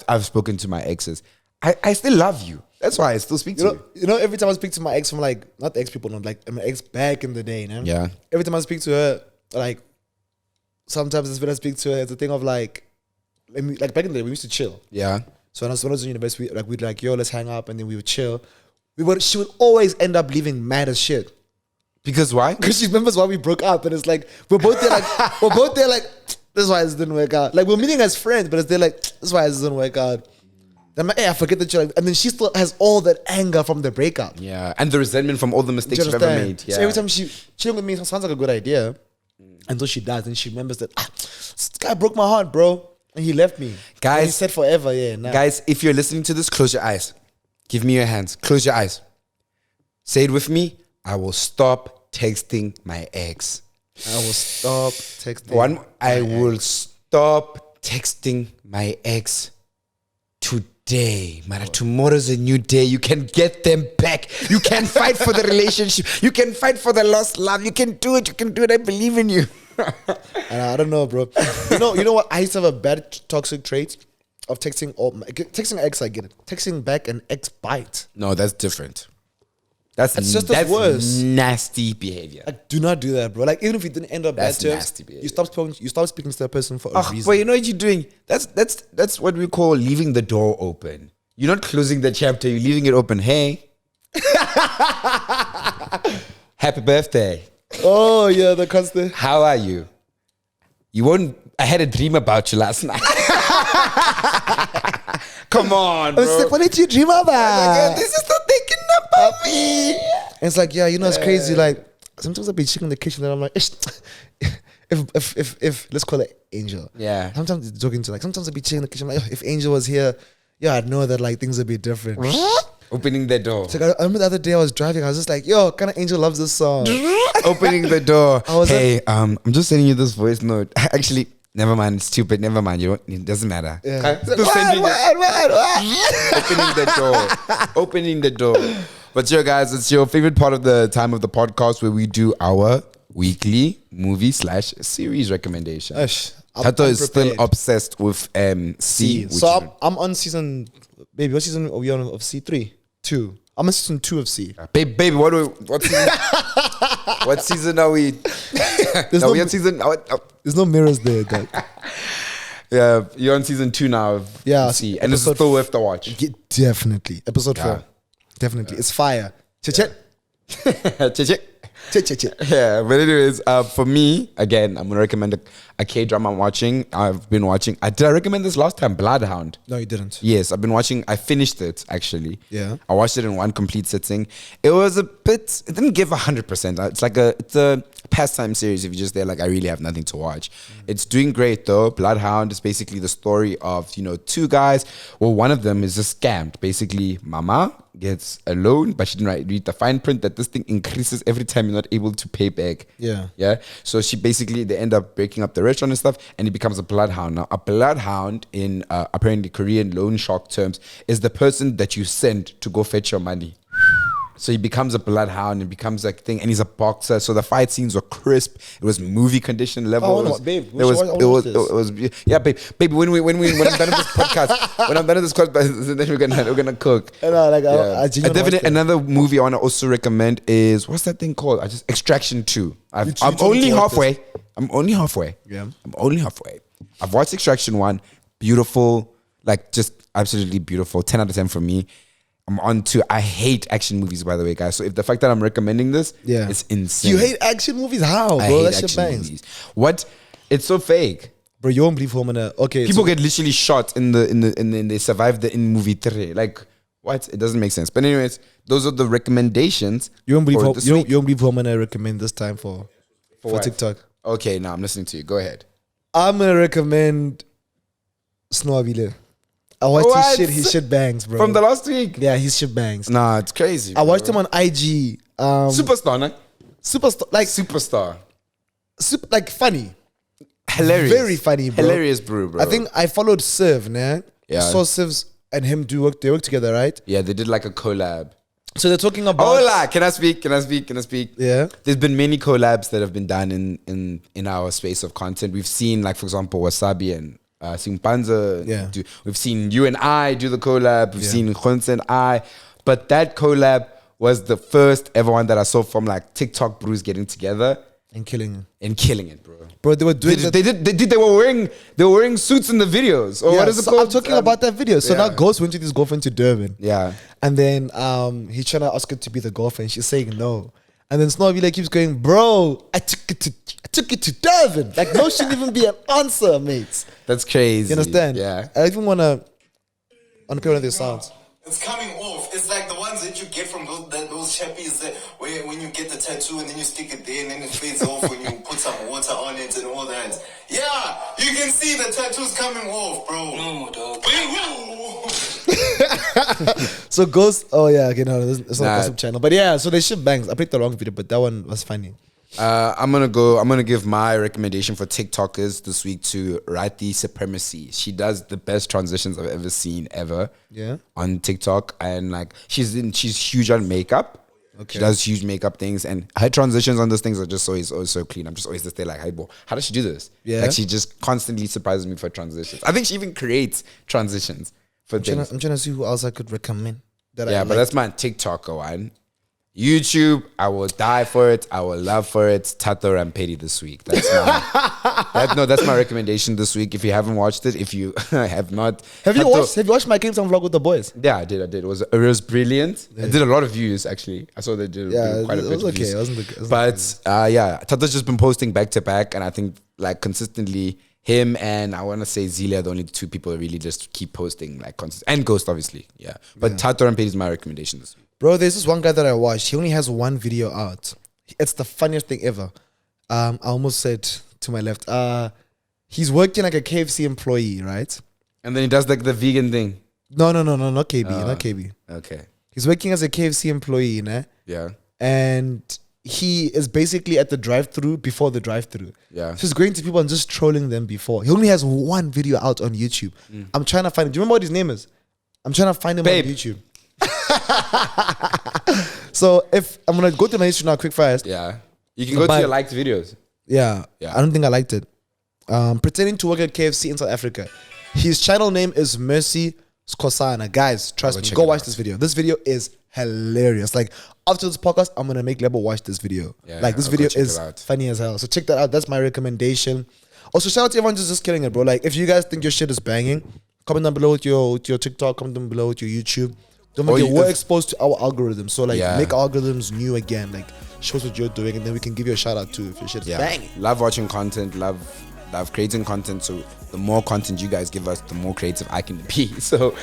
I've spoken to my exes. I still love you. That's why I still speak to you. You know, every time I speak to my ex from like, not the ex people, no, like my ex back in the day, man. Yeah. Every time I speak to her, like, sometimes it's when I speak to her, it's a thing of like back in the day, we used to chill. Yeah. So when I was in university, we'd like, yo, let's hang up, and then we would chill. She would always end up leaving mad as shit. Because why? Because she remembers why we broke up, and it's like we're both there like this is why this didn't work out. Like we're meeting as friends, but it's there like this is why this didn't work out. I'm like, hey, I forget that you're like, and then she still has all that anger from the breakup. Yeah, and the resentment from all the mistakes you've ever made. Yeah. So every time she chilling with me, it sounds like a good idea, until she does, and she remembers that this guy broke my heart, bro, and he left me. Guys, and he said forever, yeah. Nah. Guys, if you're listening to this, close your eyes. Give me your hands. Close your eyes. Say it with me. I will stop texting my ex. I will stop texting. I will stop texting my ex today. Man, tomorrow's a new day. You can get them back. You can fight for the relationship. You can fight for the lost love. You can do it. You can do it. I believe in you. I don't know, bro. You know what? I used to have a bad toxic trait of texting. Texting ex, I get it. Texting back an ex bite. No, that's different. That's just as worse. Nasty behavior. Like, do not do that, bro. Like, even if you didn't end up bad terms, nasty behavior. You stop speaking to that person for a reason. But you know what you're doing? That's what we call leaving the door open. You're not closing the chapter. You're leaving it open. Hey, happy birthday. Oh yeah, the constant. How are you? You won't. I had a dream about you last night. Come on, bro. I was like, what did you dream about? This is not thinking about me. And it's like, yeah, you know, it's crazy. Like, sometimes I'll be checking in the kitchen and I'm like, if let's call it Angel. Yeah. Sometimes it's joking to like, sometimes I'll be checking in the kitchen. Like, if Angel was here, yeah, I'd know that like things would be different. Opening the door. It's like, I remember the other day I was driving. I was just like, yo, kind of Angel loves this song. Opening the door. Hey, I'm just sending you this voice note. Actually, never mind. It's stupid. Never mind. It doesn't matter. Yeah. Opening the door. But yo, guys, it's your favorite part of the time of the podcast where we do our weekly movie/series recommendation. I'm Thato is still unprepared. obsessed with C. which So is- I'm on season. Baby, what season are we on of C3? 2. I'm on season 2 of C. baby, what season? What season are we? no- we on season. There's no mirrors there, dog. Yeah, you're on season 2 now. Of Yeah, C, and it's episode still worth the watch. Definitely. Episode 4. Definitely. It's fire. Chit. Yeah, but anyways, for me, again, I'm gonna recommend a K-drama I'm watching. I've been watching. Did I recommend this last time? Bloodhound. No, you didn't. Yes, I've been watching. I finished it actually. Yeah. I watched it in one complete sitting. It was a bit. It didn't give 100%. It's a pastime series. If you're just there, like I really have nothing to watch. It's doing great though. Bloodhound is basically the story of two guys. Well, one of them is just scammed. Basically, mama gets a loan, but she didn't read the fine print that this thing increases every time you're not able to pay back. Yeah. Yeah. So they end up breaking up the restaurant and stuff, and he becomes a bloodhound. Now, a bloodhound in apparently Korean loan shark terms is the person that you send to go fetch your money. So he becomes a bloodhound and becomes like thing, and he's a boxer. So the fight scenes were crisp. It was movie condition level. Oh, It no, was- babe, we It was. should watch It was. this. It was. Yeah, babe. When I'm done with this podcast, when I'm done with this podcast, then we're gonna cook. I know, like, I I genuinely definitely watched it. another movie I want to also recommend is what's that thing called? Extraction 2. I'm only halfway. I'm only halfway. Yeah. I'm only halfway. I've watched Extraction 1. Beautiful, like just absolutely beautiful. 10 out of 10 for me. I'm on to. I hate action movies, by the way, guys. So if the fact that I'm recommending this, it's insane. You hate action movies? How, I bro? hate That shit action bangs. movies. What? It's so fake. Bro, you won't believe how many. Okay, People so, get literally shot and they survive in movie 3. Like what? It doesn't make sense. But anyways, those are the recommendations. you won't believe for how this you week. won't believe how many I recommend this time for what? TikTok. Okay, now I'm listening to you. Go ahead. I'm gonna recommend Snowabile. I watched What? his shit bangs, bro. From the last week. Yeah, his shit bangs. Nah, it's crazy. I watched him on IG. Superstar, nah? Superstar, like funny. Hilarious. Very funny, bro. Hilarious, bro. I think I followed Siv, nah? Yeah. Saw Siv's and him they work together, right? Yeah, they did like a collab. So they're talking about Hola, can I speak? Yeah. There's been many collabs that have been done in our space of content. We've seen, like, for example, Wasabi and Simpanza. Yeah. We've seen you and I do the collab. We've Yeah. seen Khonse and I. But that collab was the first ever one that I saw from like TikTok brews getting together and killing. and killing it, bro. Bro, they were doing They were wearing suits in the videos. Or yeah, what is it so called? I'm talking about that video. So yeah. now Ghost went with his girlfriend to Durban. Yeah. And then he's trying to ask her to be the girlfriend. She's saying no. And then Snowville keeps going, bro, I took it to Durban. Like, no shouldn't even be an answer, mates. That's crazy. You understand? Yeah. I even wanna play one of their sounds. It's coming off. It's like the ones that you get from those chappies that when you get the tattoo and then you stick it there and then it fades off when you put some water on it and all that. Yeah, you can see the tattoo's coming off, bro. No, dog. So Ghost, oh yeah, okay, no, it's not Nah. a gossip channel. But yeah, so they shit bangs. I picked the wrong video, but that one was funny. I'm gonna give my recommendation for TikTokers this week to Rati Supremacy. She does the best transitions I've ever seen Yeah. on TikTok, and like she's huge on makeup. Okay. She does huge makeup things, and her transitions on those things are just always so clean. I'm just always just there like, hey, bro, how does she do this? Yeah. Like she just constantly surprises me for transitions. I think she even creates transitions for I'm things. trying to see who else I could recommend. That Yeah, I but like. that's my TikToker one. YouTube, I will die for it. I will love for it. Thato Rampedi this week. That's my recommendation this week. If you haven't watched it, if you have not, Have you Thato- watched my Game Time vlog with the boys? Yeah, I did. It was brilliant. It did a lot of views actually. I saw they did Yeah, quite a it bit was of okay. views. It wasn't the- it wasn't But yeah, Tato's just been posting back to back, and I think like consistently him and I want to say Zelia are the only two people that really just keep posting like consistent, and Ghost obviously. Yeah, but Thato Rampedi is my recommendation this week. Bro, there's this one guy that I watched. He only has one video out. It's the funniest thing ever. I almost said to my left. He's working like a KFC employee, right? And then he does like the vegan thing. No, not KB, not KB. Okay. He's working as a KFC employee, né? Yeah. And he is basically at the drive-through before the drive-through. Yeah. So he's going to people and just trolling them before. He only has one video out on YouTube. I'm trying to find him. Do you remember what his name is? I'm trying to find him Babe. on YouTube. So if I'm gonna go to my history now, quick fast. Yeah. You can go to But- your liked videos. Yeah, Yeah. I don't think I liked it. Pretending to work at KFC in South Africa. His channel name is Mercy Skosana. Guys, trust me, check go it watch out. this video. This video is hilarious. Like after this podcast, I'm gonna make Lebo watch this video. Yeah, like this I'll go video check is it out. funny as hell. So check that out. That's my recommendation. Also, shout out to everyone who's just killing it, bro. Like if you guys think your shit is banging, comment down below with your TikTok, comment down below with your YouTube. Don't forget, we're exposed to our algorithm. So like make algorithms new again. Like show us what you're doing and then we can give you a shout out too if your shit is banging. Love watching content, love creating content. So the more content you guys give us, the more creative I can be. So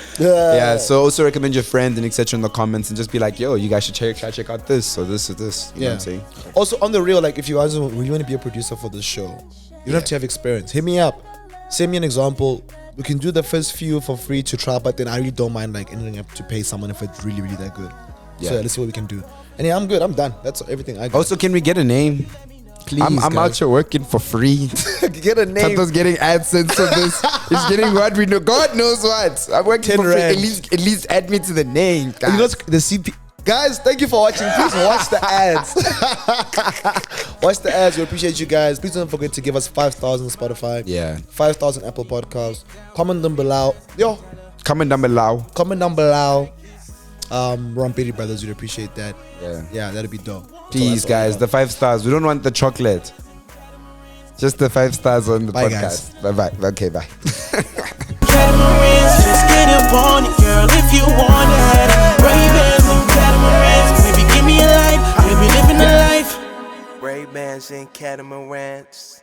so also recommend your friends and etc in the comments and just be like, yo, you guys should check out this or this or this. You know what I'm saying? Also on the real, like if you guys really want to be a producer for this show, you don't have to have experience. Hit me up. Send me an example. We can do the first few for free to try, but then I really don't mind like ending up to pay someone if it's really, really that good. Yeah. So let's see what we can do. And yeah, I'm good. I'm done. That's everything I got. Also, can we get a name? Please, I'm out here working for free. get a name. Thato's getting AdSense for this. He's getting what we know. God knows what. I'm working 10 for free. rand. At least add me to the name. You know, the CP. Guys, thank you for watching. Please watch the ads. Watch the ads. We appreciate you guys. Please don't forget to give us 5,000 on Spotify. Yeah. 5,000 Apple Podcasts. Comment down below. Yo, Comment down below. comment down below. Rampedi Brothers, we'd appreciate that. Yeah. That'd be dope. Please, So that's all guys, I the 5 stars. We don't want the chocolate. Just the 5 stars on the Bye, podcast. Bye. Okay, bye. Catamarans, just get up on it, girl, if you want it. Ray-Bans and catamarans, baby, give me a light, baby, living a life. Ray-Bans and catamarans.